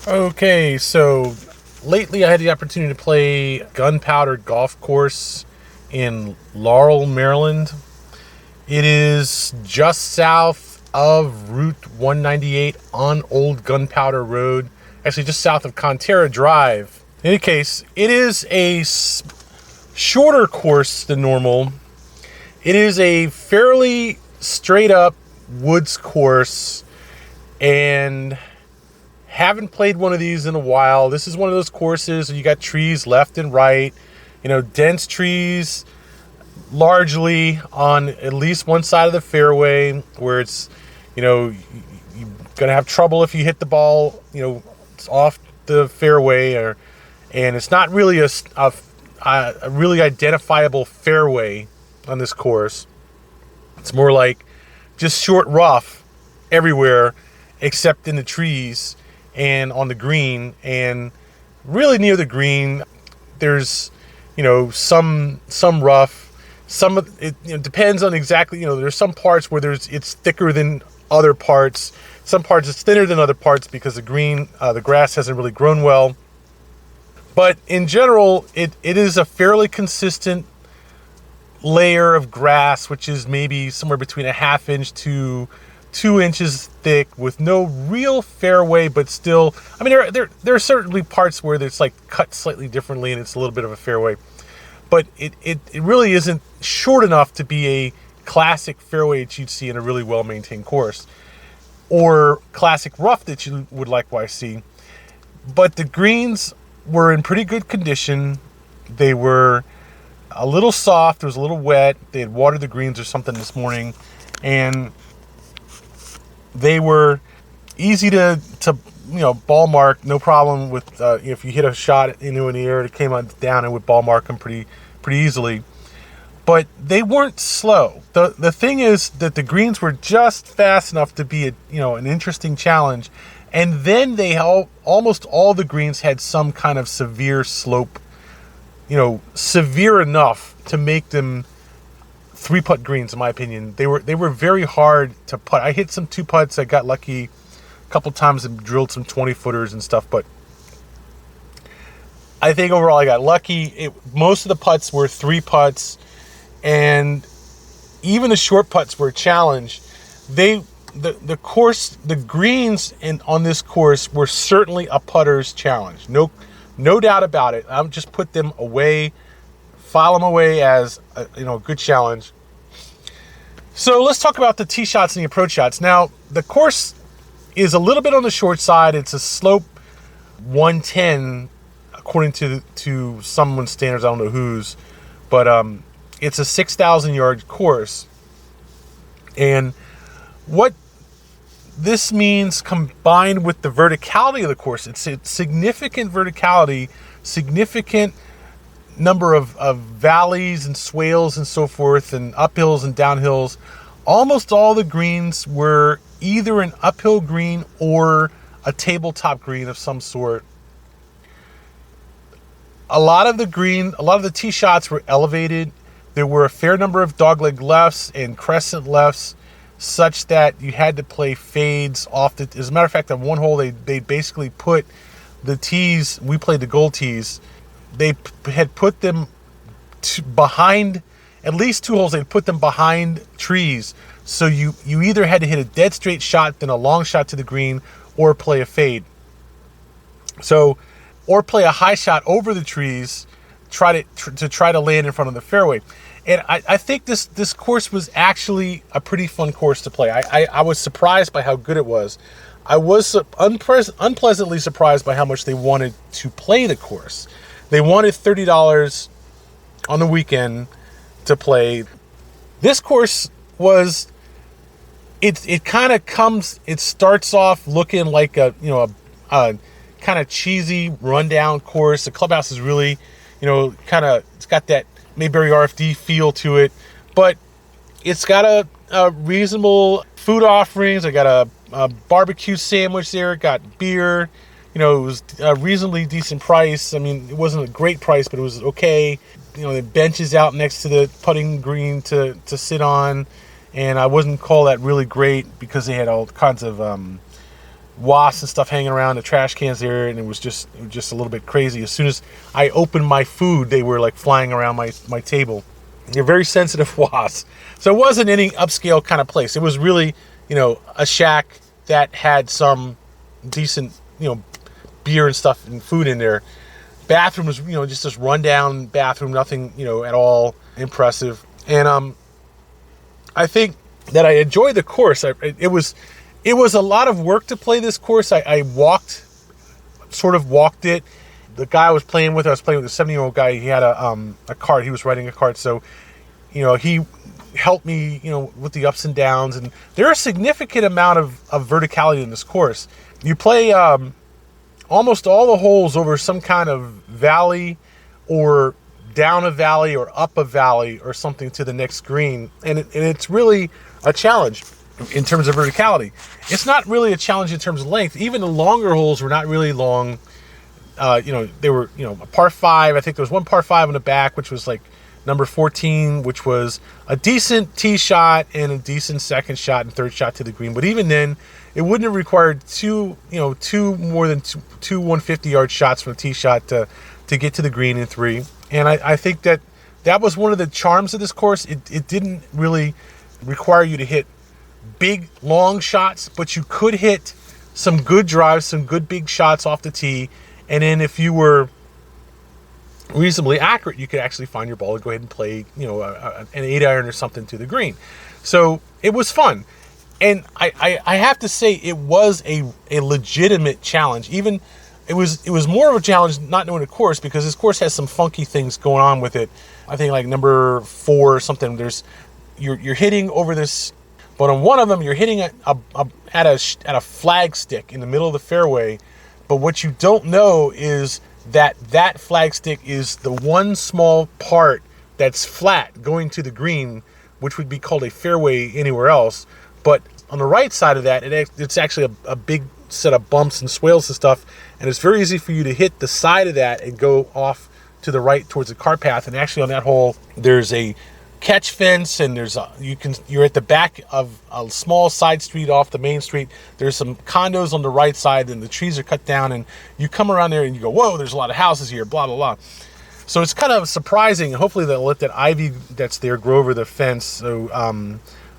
Okay, so lately I had the opportunity to play Gunpowder Golf Course in Laurel, Maryland. It is just south of Route 198 on Old Gunpowder Road, actually just south of Conterra Drive. In any case, it is a shorter course than normal. It is a fairly straight up woods course, and haven't played one of these in a while. This is one of those courses where you got trees left and right, dense trees largely on at least one side of the fairway, where it's, you're going to have trouble if you hit the ball, it's off the fairway, and it's not really a really identifiable fairway on this course. It's more like just short rough everywhere except in the trees and on the green. And really near the green there's some rough. Some of it depends on exactly, there's some parts where it's thicker than other parts. Some parts it's thinner than other parts because the grass hasn't really grown well. But in general, it is a fairly consistent layer of grass, which is maybe somewhere between a half inch to 2 inches thick, with no real fairway, but still, I mean, there are certainly parts where it's like cut slightly differently and it's a little bit of a fairway, but it really isn't short enough to be a classic fairway that you'd see in a really well-maintained course, or classic rough that you would likewise see. But the greens were in pretty good condition. They were a little soft, it was a little wet. They had watered the greens or something this morning, and they were easy to ball mark, no problem with if you hit a shot into an air, it came down and would ball mark them pretty easily. But they weren't slow. The thing is that the greens were just fast enough to be an interesting challenge, and then almost all the greens had some kind of severe slope, severe enough to make them 3-putt greens, in my opinion. They were very hard to putt. I hit some 2-putts. I got lucky a couple times and drilled some 20-footers and stuff, but I think overall I got lucky. Most of the putts were 3-putts, and even the short putts were a challenge. The greens on this course were certainly a putter's challenge. No doubt about it. I'll just put them away, file them away as a good challenge. So let's talk about the tee shots and the approach shots. Now, the course is a little bit on the short side. It's a slope 110 according to someone's standards. I don't know whose, but it's a 6,000 yard course. And what this means, combined with the verticality of the course, it's a significant verticality, significant number of valleys and swales and so forth, and uphills and downhills. Almost all the greens were either an uphill green or a tabletop green of some sort. A lot of the tee shots were elevated. There were a fair number of dogleg lefts and crescent lefts, such that you had to play fades off the. As a matter of fact, on one hole they basically put the tees. We played the gold tees. They had put them behind at least 2 holes. They'd put them behind trees, so you either had to hit a dead straight shot, then a long shot to the green, or play a fade. Or play a high shot over the trees, try to land in front of the fairway. And I think this course was actually a pretty fun course to play. I was surprised by how good it was. I was unpleasantly surprised by how much they wanted to play the course. They wanted $30 on the weekend to play. This course was, it starts off looking like a kind of cheesy rundown course. The clubhouse is really, it's got that Mayberry RFD feel to it, but it's got a reasonable food offerings. I got a barbecue sandwich there, got beer. It was a reasonably decent price. I mean, it wasn't a great price, but it was okay. The benches out next to the putting green to sit on, and I wouldn't call that really great because they had all kinds of wasps and stuff hanging around, the trash cans there, and it was just a little bit crazy. As soon as I opened my food, they were like flying around my table. They're very sensitive wasps. So it wasn't any upscale kind of place. It was really, a shack that had some decent, beer and stuff and food in there. Bathroom was, just this rundown bathroom, nothing, at all impressive. And I think that I enjoyed the course. It was a lot of work to play this course. I sort of walked it. The guy I was playing with a 70-year-old guy. He had a cart. He was riding a cart. So, he helped me, with the ups and downs. And there are a significant amount of verticality in this course. You play almost all the holes over some kind of valley or down a valley or up a valley or something to the next green. And it's really a challenge in terms of verticality. It's not really a challenge in terms of length. Even the longer holes were not really long. They were, a par 5. I think there was one par 5 in the back, which was like number 14, which was a decent tee shot and a decent second shot and third shot to the green. But even then, it wouldn't have required two more than two 150-yard shots from a tee shot to get to the green in 3. And I think that was one of the charms of this course. It didn't really require you to hit big, long shots, but you could hit some good drives, some good big shots off the tee. And then if you were reasonably accurate, you could actually find your ball and go ahead and play, an 8-iron or something to the green. So it was fun. And I have to say it was a legitimate challenge. Even it was more of a challenge not knowing the course, because this course has some funky things going on with it. I think like number 4 or something, you're hitting over this, but on one of them you're hitting at a flag stick in the middle of the fairway. But what you don't know is that flag stick is the one small part that's flat going to the green, which would be called a fairway anywhere else. But on the right side of that, it's actually a big set of bumps and swales and stuff, and it's very easy for you to hit the side of that and go off to the right towards the cart path. And actually on that hole, there's a catch fence, and you're at the back of a small side street off the main street. There's some condos on the right side, and the trees are cut down, and you come around there and you go, whoa, there's a lot of houses here, blah, blah, blah. So it's kind of surprising. Hopefully they'll let that ivy that's there grow over the fence, so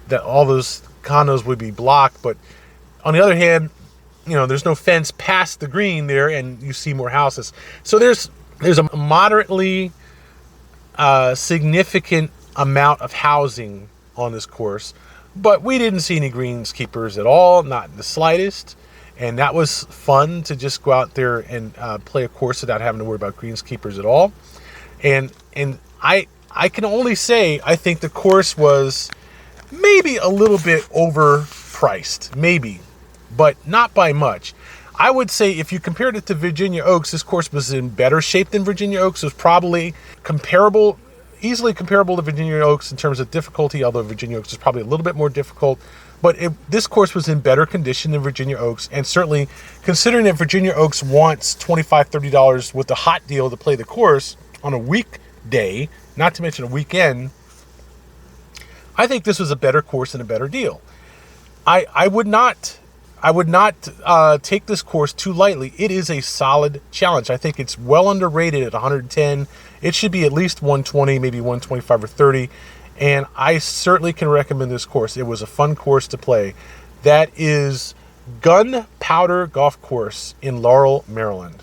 that all those condos would be blocked. But on the other hand, there's no fence past the green there, and you see more houses. So there's a moderately significant amount of housing on this course, but we didn't see any greenskeepers at all, not in the slightest. And that was fun to just go out there and play a course without having to worry about greenskeepers at all. And I can only say I think the course was maybe a little bit overpriced, maybe, but not by much. I would say if you compared it to Virginia Oaks, this course was in better shape than Virginia Oaks. It was probably easily comparable to Virginia Oaks in terms of difficulty, although Virginia Oaks is probably a little bit more difficult. But this course was in better condition than Virginia Oaks, and certainly considering that Virginia Oaks wants $25, $30 with the hot deal to play the course on a weekday, not to mention a weekend, I think this was a better course and a better deal. I would not take this course too lightly. It is a solid challenge. I think it's well underrated at 110. It should be at least 120, maybe 125 or 30. And I certainly can recommend this course. It was a fun course to play. That is Gunpowder Golf Course in Laurel, Maryland.